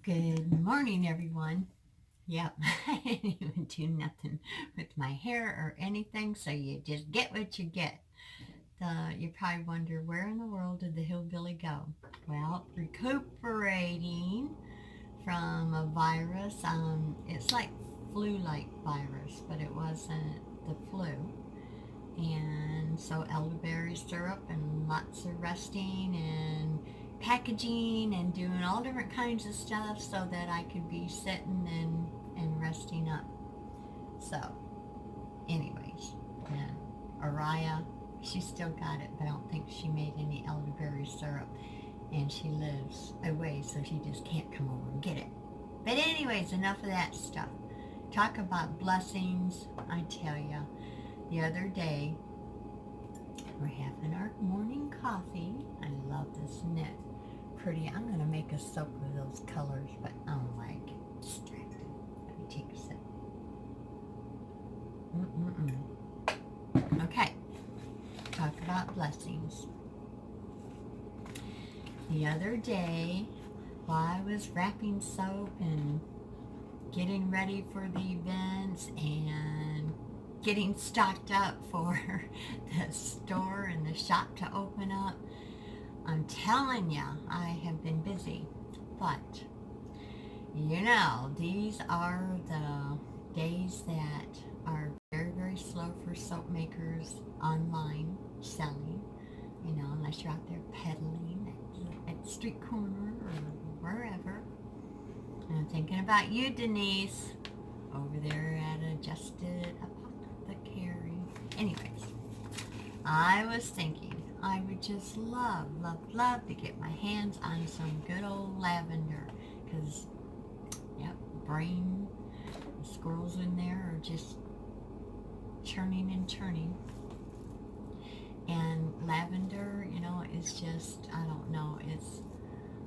Good morning, everyone. Yep, I didn't even do nothing with my hair or anything, so you just get what you get. You probably wonder, where in the world did the hillbilly go? Well, recuperating from a virus. It's like flu-like virus, but it wasn't the flu. And so elderberry syrup and lots of resting and packaging and doing all different kinds of stuff so that I could be sitting and resting up. So anyways, and Araya, she still got it, but I don't think she made any elderberry syrup, and she lives away, so she just can't come over and get it. But anyways, enough of that stuff. Talk about blessings. I tell ya, the other day we're having our morning coffee. I love this knit. Pretty. I'm going to make a soap with those colors, but I'm like distracted. Let me take a sip. Okay. Talk about blessings. The other day, while I was wrapping soap and getting ready for the events and getting stocked up for the store and the shop to open up, I'm telling ya, I have been busy. But, you know, these are the days that are very, very slow for soap makers online selling, you know, unless you're out there peddling at the street corner or wherever. And I'm thinking about you, Denise, over there at Adjusted Apothecary. Anyways, I was thinking I would just love to get my hands on some good old lavender, because, yep, brain, the squirrels in there are just churning and churning. And lavender, you know, is just, I don't know,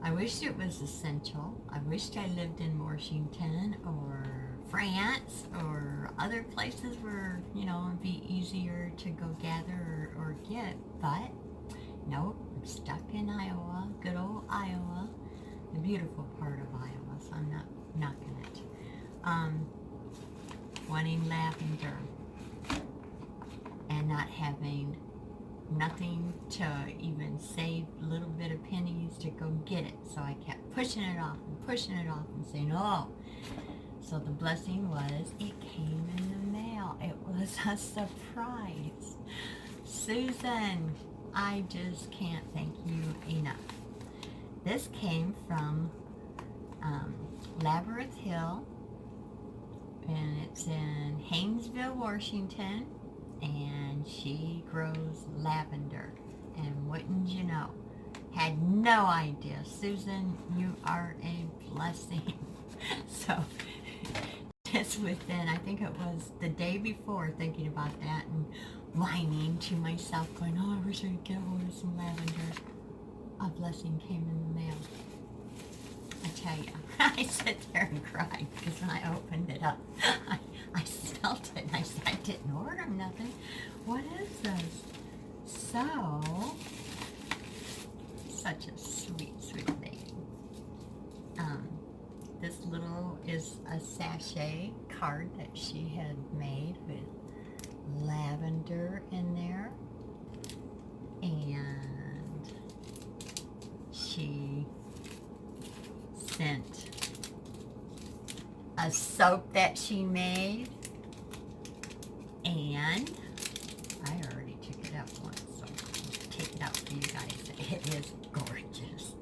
I wished it was essential. I wished I lived in Washington or France or other places where, you know, it'd be easier to go gather or get, but nope, I'm stuck in Iowa, good old Iowa, the beautiful part of Iowa, so I'm not knocking it. Wanting lavender and not having nothing to even save a little bit of pennies to go get it, so I kept pushing it off and saying, oh. So the blessing was, it came in the mail. It was a surprise. Susan, I just can't thank you enough. This came from Labyrinth Hill, and it's in Haynesville, Washington, and she grows lavender. And wouldn't you know, had no idea. Susan, you are a blessing. So just within, I think it was the day before, thinking about that and whining to myself, going, oh, I wish I could get hold of some lavender. A blessing came in the mail. I tell you, I sat there and cried because when I opened it up, I smelled it and I said, I didn't order nothing. What is this? So, such a sweet, sweet lady. This little is a sachet card that she had made with lavender in there, and she sent a soap that she made, and I already took it out once, so I'll take it out for you guys. It is gorgeous.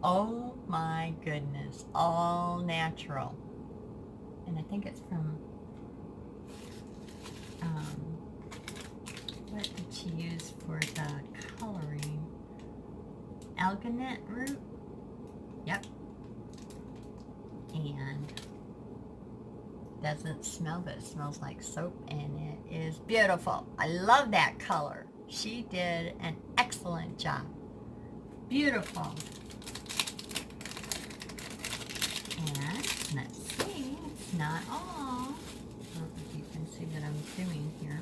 Oh my goodness, all natural. And I think it's from, what did she use for the coloring? Algonet root? Yep. And doesn't smell, but it smells like soap, and it is beautiful. I love that color. She did an excellent job. Beautiful. And let's see, it's not all. I don't know if you can see that I'm doing here.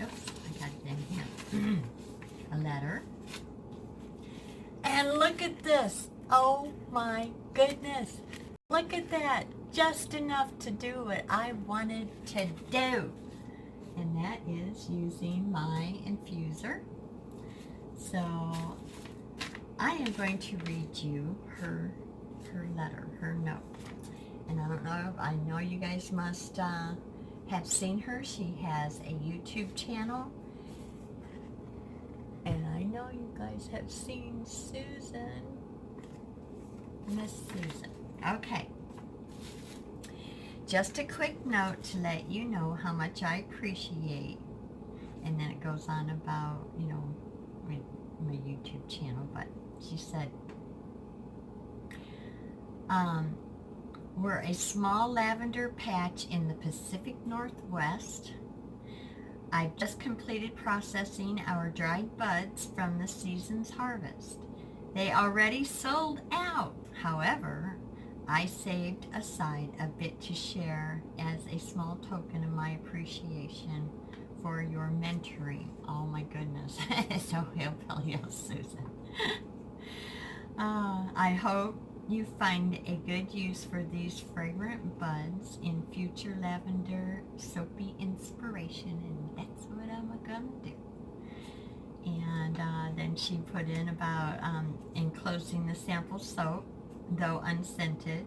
Oops, I got it in here. A letter. And look at this. Oh my goodness. Look at that, just enough to do what I wanted to do. And that is using my infuser. So I am going to read you her letter, her note. And I don't know, I know you guys must have seen her. She has a YouTube channel. And I know you guys have seen Susan. Miss Susan. Okay. Just a quick note to let you know how much I appreciate. And then it goes on about, you know, my YouTube channel. But she said, we're a small lavender patch in the Pacific Northwest. I've just completed processing our dried buds from the season's harvest. They already sold out. However, I saved aside a bit to share as a small token of my appreciation for your mentoring. Oh my goodness. So hillbilly, Susan. I hope you find a good use for these fragrant buds in future lavender soapy inspiration, and that's what I'm gonna do. And then she put in about enclosing the sample soap, though unscented,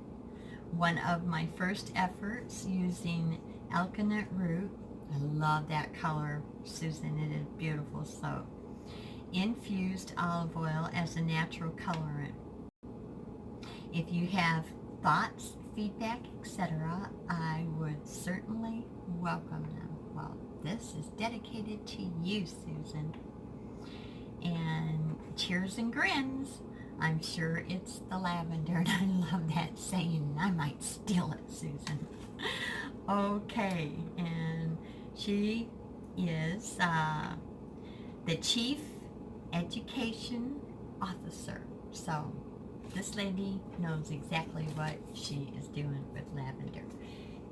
one of my first efforts using alkanet root. I love that color, Susan. It is beautiful soap. Infused olive oil as a natural colorant. If you have thoughts, feedback, etc., I would certainly welcome them. Well, this is dedicated to you, Susan. And Cheers and Grins. I'm sure it's the lavender, and I love that saying. I might steal it, Susan. Okay, and she is the Chief Education Officer. So this lady knows exactly what she is doing with lavender.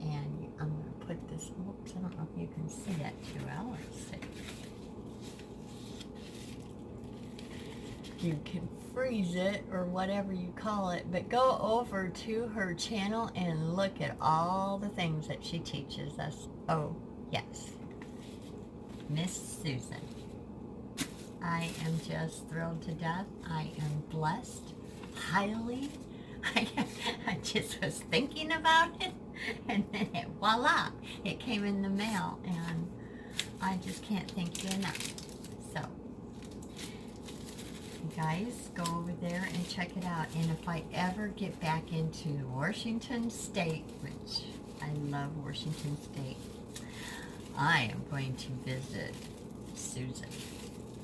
And I'm going to put this, whoops, I don't know if you can see that too well. Let's see. You can freeze it or whatever you call it, but go over to her channel and look at all the things that she teaches us. Oh, yes. Miss Susan. I am just thrilled to death. I am blessed. Highly. I just was thinking about it, and then voila, it came in the mail, and I just can't thank you enough. So, you guys, go over there and check it out. And if I ever get back into Washington State, which I love Washington State, I am going to visit Susan.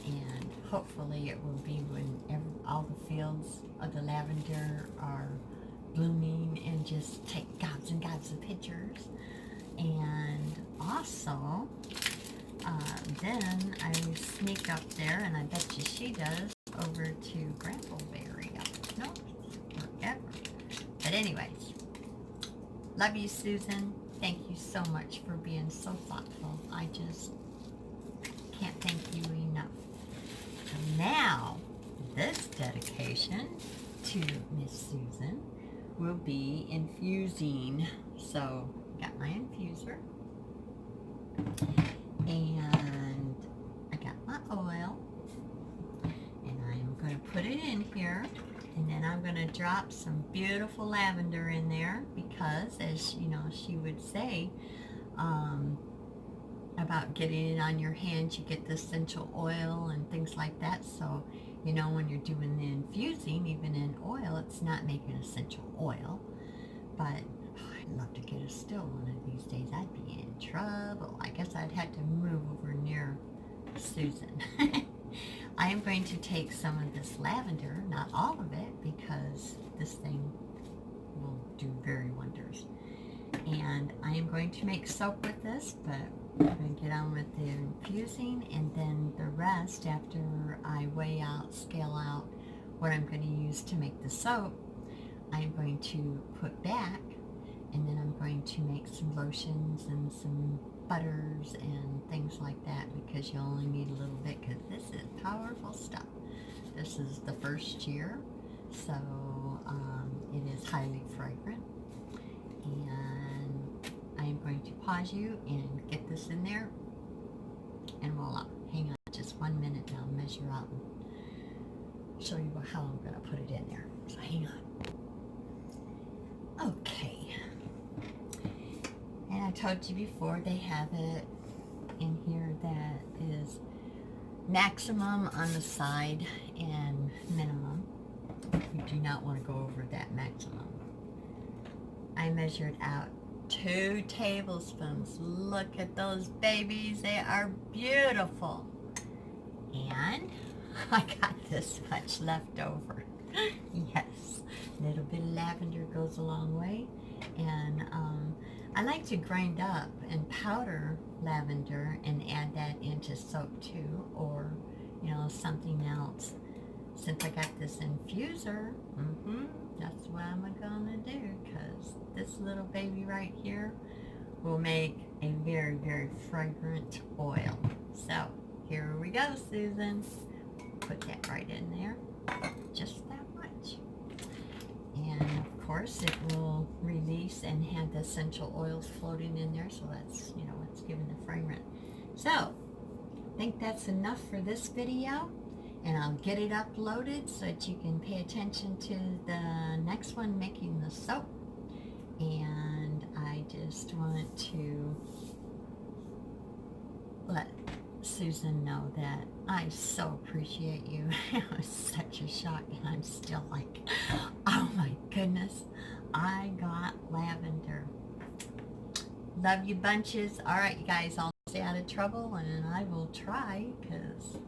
And hopefully it will be when all the fields of the lavender are blooming, and just take gobs and gobs of pictures. And also, then I sneak up there, and I bet you she does, over to Grambleberry up north, wherever. But anyways, love you, Susan. Thank you so much for being so thoughtful. I just can't thank you enough. So now, this dedication to Miss Susan will be infusing. So, got my infuser, and I got my oil, and I am going to put it in here, and then I'm going to drop some beautiful lavender in there, because, as you know, she would say, about getting it on your hands, you get the essential oil and things like that. So, you know, when you're doing the infusing, even in oil, it's not making essential oil. But I'd love to get a still one of these days. I'd be in trouble. I guess I'd have to move over near Susan. I am going to take some of this lavender, not all of it, because this thing will do very wonders. And I am going to make soap with this, but I'm going to get on with the infusing, and then the rest, after I weigh out, scale out what I'm going to use to make the soap, I'm going to put back, and then I'm going to make some lotions and some butters and things like that, because you only need a little bit, because this is powerful stuff. This is the first year, so it is highly fragrant. And I am going to pause you and get this in there, and voila. Hang on just 1 minute and I'll measure out and show you how I'm going to put it in there. So hang on. Okay. And I told you before, they have it in here that is maximum on the side and minimum. You do not want to go over that maximum. I measured out 2 tablespoons. Look at those babies. They are beautiful. And I got this much left over. Yes, a little bit of lavender goes a long way. And I like to grind up and powder lavender and add that into soap too, or something else. Since I got this infuser, that's what I'm gonna do, because this little baby right here will make a very, very fragrant oil. So here we go, Susan. Put that right in there, just that much. And of course it will release and have the essential oils floating in there, so that's, what's giving the fragrance. So I think that's enough for this video, and I'll get it uploaded so that you can pay attention to the next one, making the soap. And I just want to let Susan know that I so appreciate you. It was such a shock, and I'm still like, oh my goodness, I got lavender. Love you bunches. All right, you guys, I'll stay out of trouble, and I will try, because,